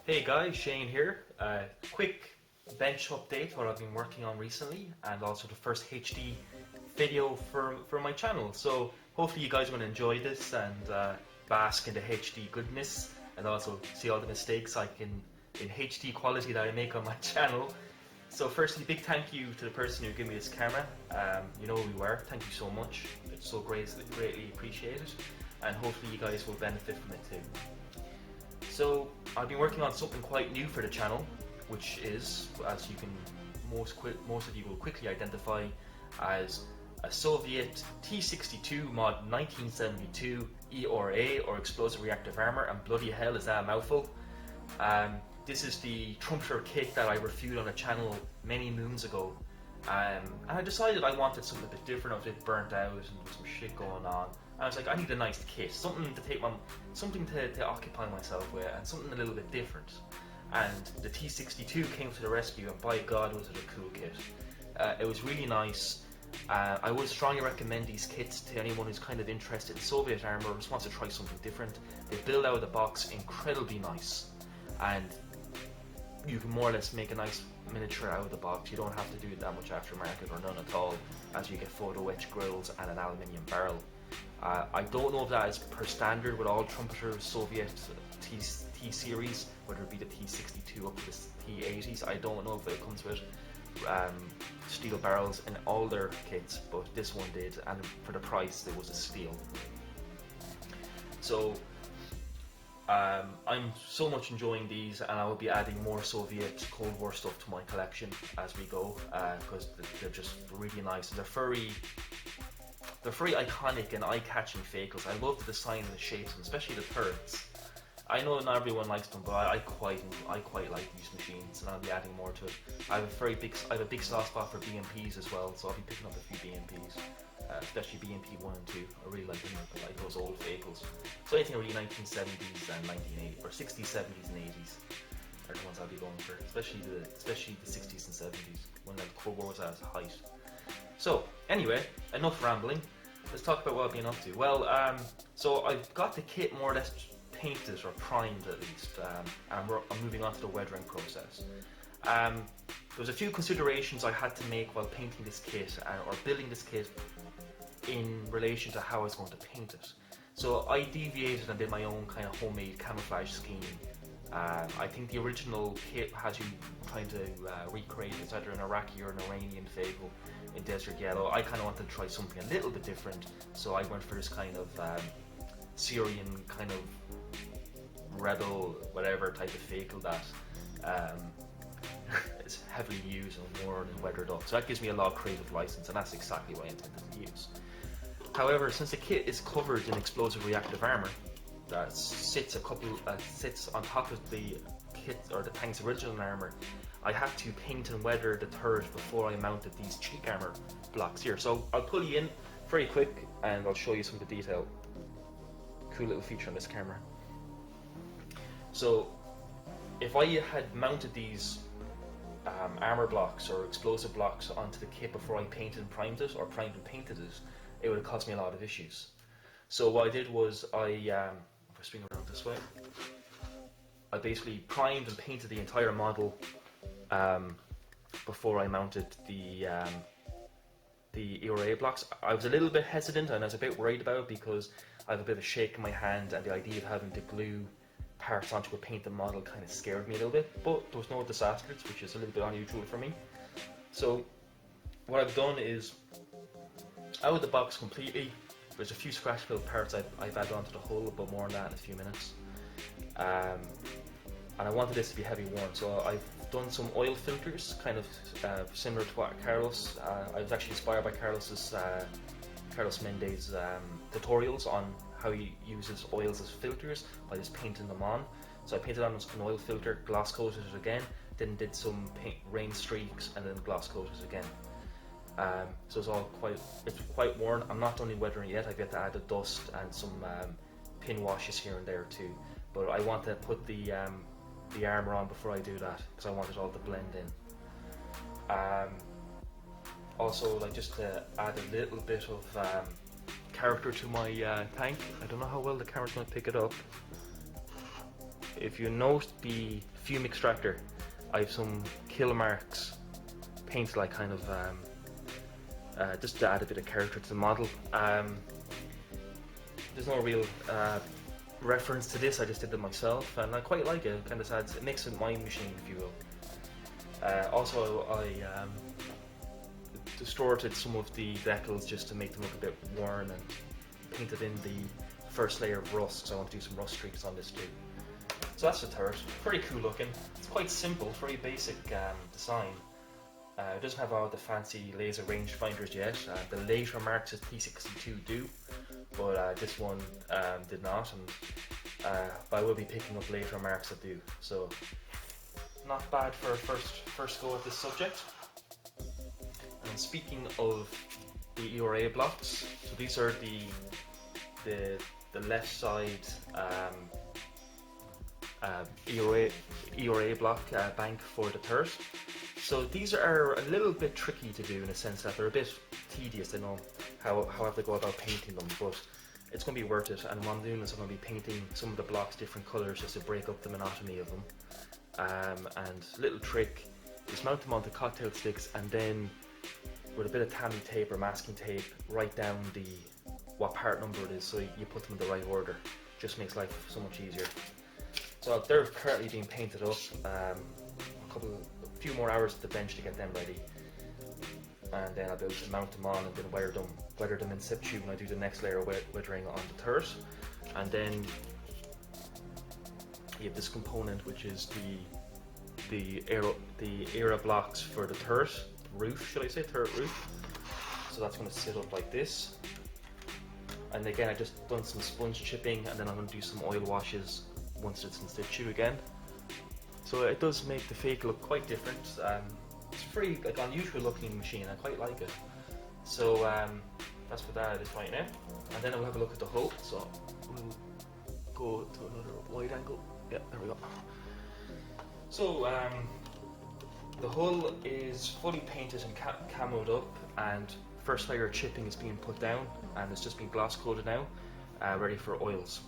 Hey guys, Shane here. Quick bench update, what I've been working on recently, and also the first HD video for my channel. So hopefully you guys are going to enjoy this and bask in the HD goodness, and also see all the mistakes in HD quality that I make on my channel. So firstly, big thank you to the person who gave me this camera. You know who you are. Thank you so much. It's so greatly appreciated, and hopefully you guys will benefit from it too. So I've been working on something quite new for the channel, which is, as you can most of you will quickly identify, as a Soviet T-62 Mod.1972 ERA, or explosive reactive armor, and bloody hell is that a mouthful. This is the Trumpeter kit that I reviewed on the channel many moons ago, and I decided I wanted something a bit different. I was a bit burnt out and with some shit going on. And I was like, I need a nice kit, something to occupy myself with, and something a little bit different. And the T-62 came to the rescue, and by God was it a cool kit. It was really nice. I would strongly recommend these kits to anyone who's kind of interested in Soviet armor or just wants to try something different. They build out of the box incredibly nice, and you can more or less make a nice miniature out of the box. You don't have to do that much aftermarket or none at all, as you get photo etch grills and an aluminium barrel. I don't know if that is per standard with all Trumpeter Soviet T-series, whether it be the T-62 up to the T-80s. I don't know if it comes with steel barrels in all their kits, but this one did, and for the price it was a steal. So I'm so much enjoying these, and I will be adding more Soviet Cold War stuff to my collection as we go, because they're just really nice. They're very iconic and eye-catching vehicles. I love the design and the shapes, and especially the turrets. I know not everyone likes them, but I quite like these machines, and I'll be adding more to it. I have a big soft spot for BMPs as well, so I'll be picking up a few BMPs, especially BMP 1 and 2. I really like them. I like those old vehicles. So anything really 1970s and 1980s, or 60s, 70s, and 80s are the ones I'll be going for, especially the 60s and 70s when the Cold War was at its height. So anyway, enough rambling. Let's talk about what I've been up to. Well, so I've got the kit more or less painted, or primed at least, and I'm moving on to the weathering process. There was a few considerations I had to make while painting this kit, or building this kit, in relation to how I was going to paint it. So I deviated and did my own kind of homemade camouflage scheme. I think the original kit has you trying to recreate either an Iraqi or an Iranian vehicle in desert yellow. I kind of wanted to try something a little bit different, so I went for this kind of Syrian kind of rebel whatever type of vehicle that is heavily used and worn and weathered up. So that gives me a lot of creative license, and that's exactly what I intended to use. However, since the kit is covered in explosive reactive armor that sits on top of the kit, or the tank's original armor, I had to paint and weather the turret before I mounted these cheek armor blocks here. So I'll pull you in very quick and I'll show you some of the detail. Cool little feature on this camera. So if I had mounted these armor blocks or explosive blocks onto the kit before I painted and primed it, or primed and painted it, it would have caused me a lot of issues. So what I did was if I swing around this way, I basically primed and painted the entire model before I mounted the ERA blocks. I was a little bit hesitant and I was a bit worried about it because I have a bit of a shake in my hand, and the idea of having to glue parts onto a painted model kind of scared me a little bit, but there was no disasters, which is a little bit unusual for me. So what I've done is, out of the box completely, there's a few scratch filled parts I've added onto the hull, but more on that in a few minutes. And I wanted this to be heavy worn, so I've done some oil filters, kind of similar to what Carlos, I was actually inspired by Carlos Mendez tutorials on how he uses oils as filters by just painting them on. So I painted on an oil filter, gloss coated it again, then did some rain streaks, and then gloss coated it again. So it's quite worn. I'm not done weathering yet. I've yet to add the dust and some pin washes here and there too. But I want to put the armor on before I do that, because I want it all to blend in. Also, like, just to add a little bit of character to my tank. I don't know how well the camera's going to pick it up. If you note the fume extractor, I have some kill marks painted like kind of just to add a bit of character to the model. There's no real reference to this, I just did it myself and I quite like it. It kind of adds, it makes it my machine, if you will. Also I distorted some of the decals just to make them look a bit worn and painted in the first layer of rust, so I want to do some rust streaks on this too. So that's the turret. Pretty cool looking. It's quite simple, very basic design. It doesn't have all the fancy laser rangefinders yet. The later marks as T-62 do, but this one did not, and but I will be picking up later marks that do. So not bad for a first go at this subject. And speaking of the ERA blocks, so these are the left side ERA block bank for the turret. So these are a little bit tricky to do in a sense that they're a bit tedious. I know how I have to go about painting them, but it's going to be worth it. And what I'm doing is I'm going to be painting some of the blocks different colours just to break up the monotony of them. And little trick is mount them onto cocktail sticks and then with a bit of tammy tape or masking tape write down what part number it is, so you put them in the right order. Just makes life so much easier. So they're currently being painted up. A few more hours at the bench to get them ready, and then I'll be able to mount them on and then weather them in situ when I do the next layer of weathering on the turret. And then you have this component which is the ERA blocks for the turret roof, should I say, turret roof. So that's going to sit up like this, and again I just done some sponge chipping, and then I'm going to do some oil washes once it's in situ again. So it does make the fake look quite different. It's a pretty unusual looking machine, I quite like it. So that's what that is right now. And then I'll have a look at the hull. So we'll go to another wide angle. Yeah, there we go. So the hull is fully painted and camoed up, and first layer of chipping is being put down, and it's just been gloss coated now, ready for oils.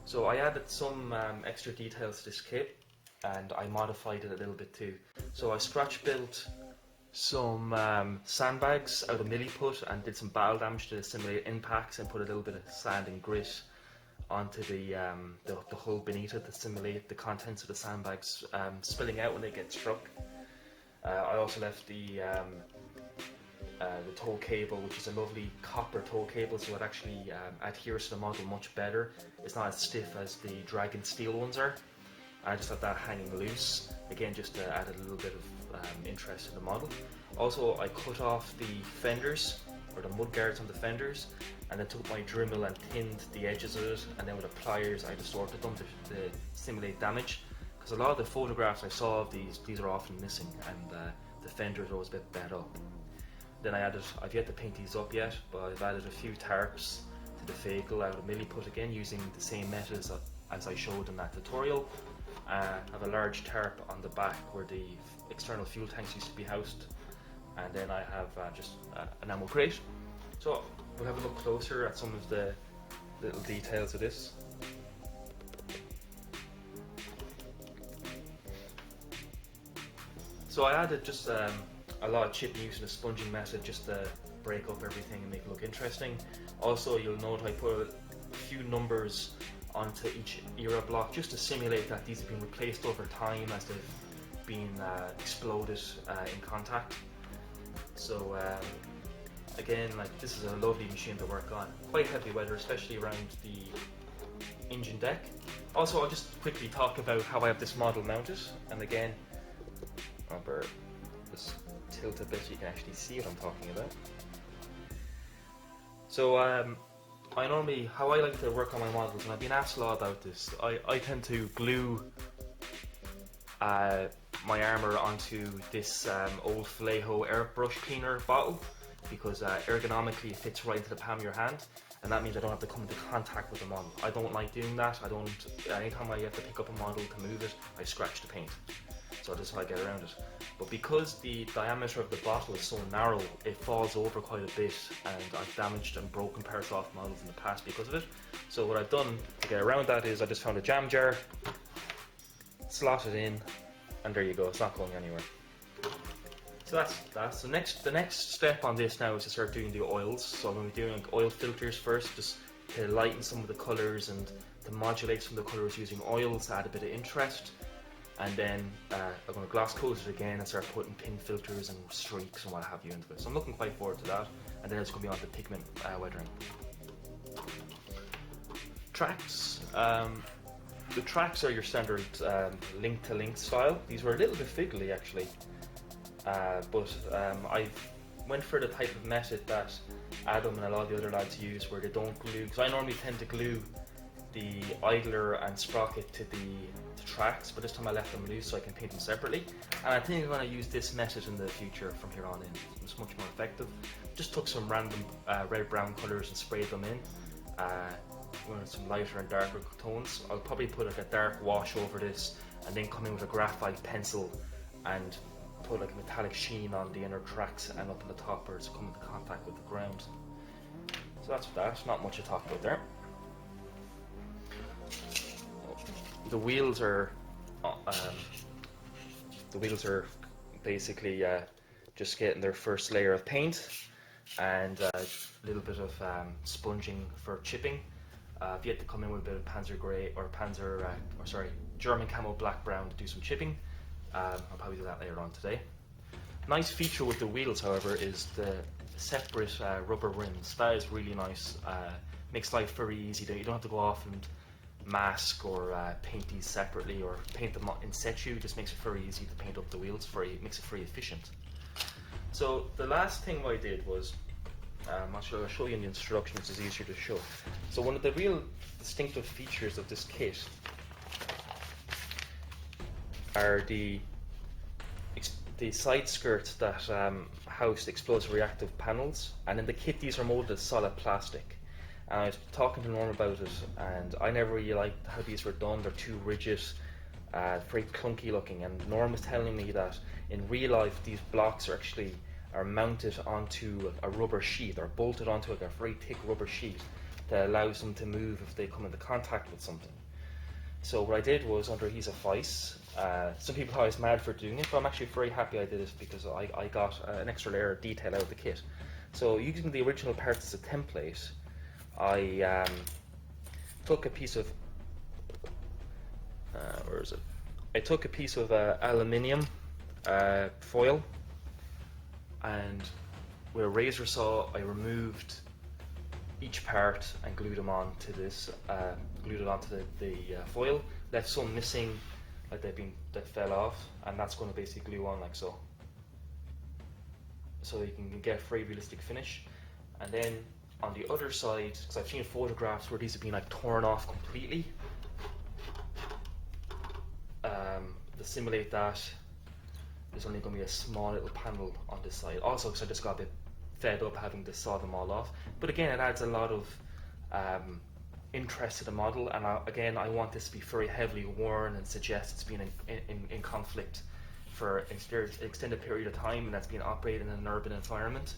So I added some extra details to this kit, and I modified it a little bit too. So I scratch built some sandbags out of milliput and did some battle damage to simulate impacts, and put a little bit of sand and grit onto the hull beneath it to simulate the contents of the sandbags spilling out when they get struck. I also left the tow cable, which is a lovely copper tow cable, so it actually adheres to the model much better. It's not as stiff as the Dragon steel ones are. I just have that hanging loose, again just to add a little bit of interest to the model. Also I cut off the fenders, or the mud guards on the fenders, and then took my Dremel and thinned the edges of it, and then with the pliers I distorted them to simulate damage, because a lot of the photographs I saw of these are often missing, and the fenders are always a bit bent up. Then I've yet to paint these up yet, but I've added a few tarps to the vehicle out of milliput again, using the same methods as I showed in that tutorial. I have a large tarp on the back where the external fuel tanks used to be housed, and then I have just an ammo crate. So we'll have a look closer at some of the little details of this. So I added just a lot of chipping using the sponging method just to break up everything and make it look interesting. Also you'll note I put a few numbers onto each ERA block just to simulate that these have been replaced over time as they've been exploded in contact. So again, this is a lovely machine to work on. Quite heavy weather, especially around the engine deck. Also, I'll just quickly talk about how I have this model mounted. And again, I'll just tilt a bit so you can actually see what I'm talking about. So how I like to work on my models, and I've been asked a lot about this, I tend to glue my armour onto this old Vallejo airbrush cleaner bottle, because ergonomically it fits right into the palm of your hand, and that means I don't have to come into contact with the model. I don't like doing that. Anytime I have to pick up a model to move it, I scratch the paint. so that's how I get around it. But because the diameter of the bottle is so narrow, it falls over quite a bit, and I've damaged and broken parts off models in the past because of it. So what I've done to get around that is I just found a jam jar, slot it in, and there you go, it's not going anywhere. So that's the next step on this now is to start doing the oils. So I'm going to be doing like oil filters first, just to lighten some of the colours and to modulate some of the colours using oils, add a bit of interest. And then I'm going to gloss coat it again and start putting pin filters and streaks and what have you into it. So I'm looking quite forward to that. And then it's going to be on the pigment weathering. Tracks. The tracks are your standard link-to-link style. These were a little bit fiddly actually. But I went for the type of method that Adam and a lot of the other lads use, where they don't glue, because I normally tend to glue the idler and sprocket to the tracks, but this time I left them loose so I can paint them separately. And I think I'm going to use this method in the future from here on in. It's much more effective. Just took some random red-brown colours and sprayed them in. With some lighter and darker tones. I'll probably put like a dark wash over this and then come in with a graphite pencil and put like a metallic sheen on the inner tracks and up in the top where it's come into contact with the ground. So that's that, not much to talk about there. The wheels are basically just getting their first layer of paint and a little bit of sponging for chipping. I've yet to come in with a bit of Panzer Grey or German Camo Black Brown to do some chipping. I'll probably do that later on today. Nice feature with the wheels, however, is the separate rubber rims. That is really nice. Makes life very easy. You don't have to go off and mask or paint these separately or paint them in situ. It just makes it very easy to paint up the wheels. Makes it very efficient. So the last thing I did was, I'll show you in the instructions, it's easier to show. So one of the real distinctive features of this kit are the side skirts that house the explosive reactive panels, and in the kit these are molded as solid plastic. And I was talking to Norm about it, and I never really liked how these were done. They're too rigid, very clunky looking, and Norm was telling me that in real life these blocks are mounted onto a rubber sheet, or bolted onto like a very thick rubber sheet that allows them to move if they come into contact with something. So what I did was, under adhesive vice, some people thought I was mad for doing it, but I'm actually very happy I did it because I got an extra layer of detail out of the kit. So using the original parts as a template, I took a piece of I took a piece of aluminium foil, and with a razor saw I removed each part and glued them onto this, glued it onto the foil. Left some missing, like that fell off, and that's going to basically glue on like so. So you can get a very realistic finish. And then on the other side, because I've seen photographs where these have been like torn off completely, to simulate that, there's only going to be a small little panel on this side. Also, because I just got a bit fed up having to saw them all off. But again, it adds a lot of interest to the model, and I want this to be very heavily worn and suggest it's been in conflict for an extended period of time, and that's been operated in an urban environment.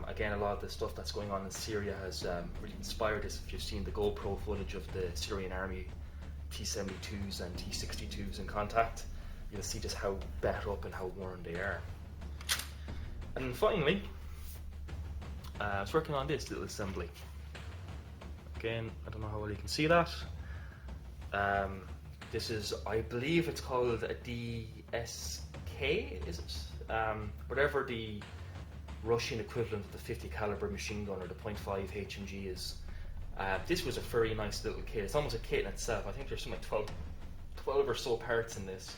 Again, a lot of the stuff that's going on in Syria has really inspired us. If you've seen the GoPro footage of the Syrian army T-72s and T-62s in contact, you'll see just how bet up and how worn they are. And then finally, I was working on this little assembly. Again, I don't know how well you can see that. This is, I believe it's called a DSK, is it? Whatever the Russian equivalent of the 50 caliber machine gun or the .5 HMG is. This was a very nice little kit. It's almost a kit in itself. I think there's something like 12 or so parts in this.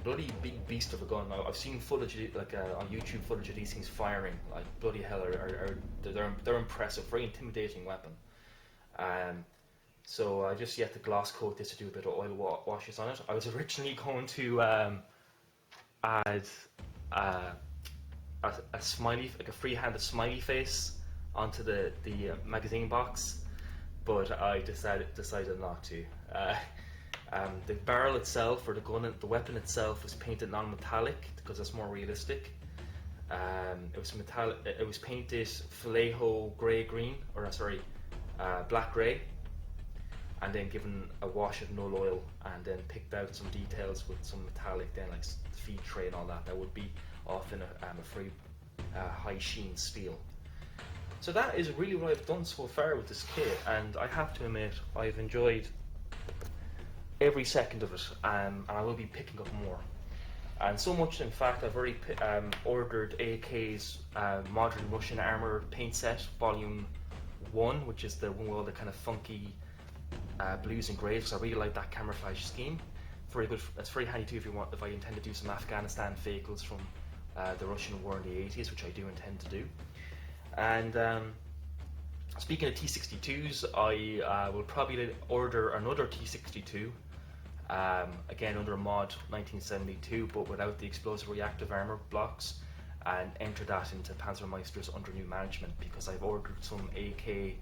Bloody big beast of a gun. I've seen footage on YouTube footage of these things firing. Like bloody hell, they're impressive. Very intimidating weapon. So I just yet to gloss coat this to do a bit of oil washes on it. I was originally going to add a smiley, like a free-handed smiley face onto the magazine box, but I decided not to. The barrel itself, or the weapon itself, was painted non-metallic because it's more realistic. It was painted Vallejo grey-green, or sorry, black-grey, and then given a wash of null oil, and then picked out some details with some metallic, then like the feed tray and all that. That would be often a free high sheen steel. So that is really what I've done so far with this kit, and I have to admit I've enjoyed every second of it, and I will be picking up more. And so much, in fact, I've already ordered AK's Modern Russian Armour paint set, Volume 1, which is the one with all the kind of funky blues and greys, because I really like that camouflage scheme. Very good. It's very handy too if I intend to do some Afghanistan vehicles from the Russian war in the 80s, which I do intend to do. And speaking of T-62s, I will probably order another T-62, again under Mod 1972, but without the explosive reactive armor blocks, and enter that into Panzermeister's under new management, because I've ordered some AK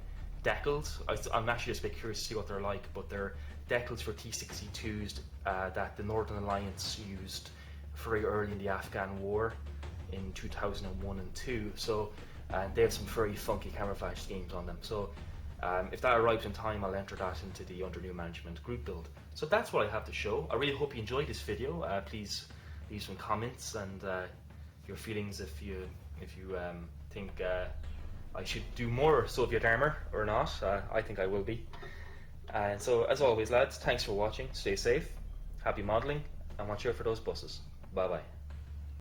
decals. I'm actually just a bit curious to see what they're like, but they're decals for T-62s that the Northern Alliance used very early in the Afghan war in 2001 and 2. So they have some very funky camouflage schemes on them. So if that arrives in time, I'll enter that into the under new management group build. So that's what I have to show. I really hope you enjoyed this video. Please leave some comments and your feelings if you think I should do more Soviet armor or not. I think I will be. And so, as always, lads, thanks for watching. Stay safe, happy modelling, and watch out for those buses. Bye bye.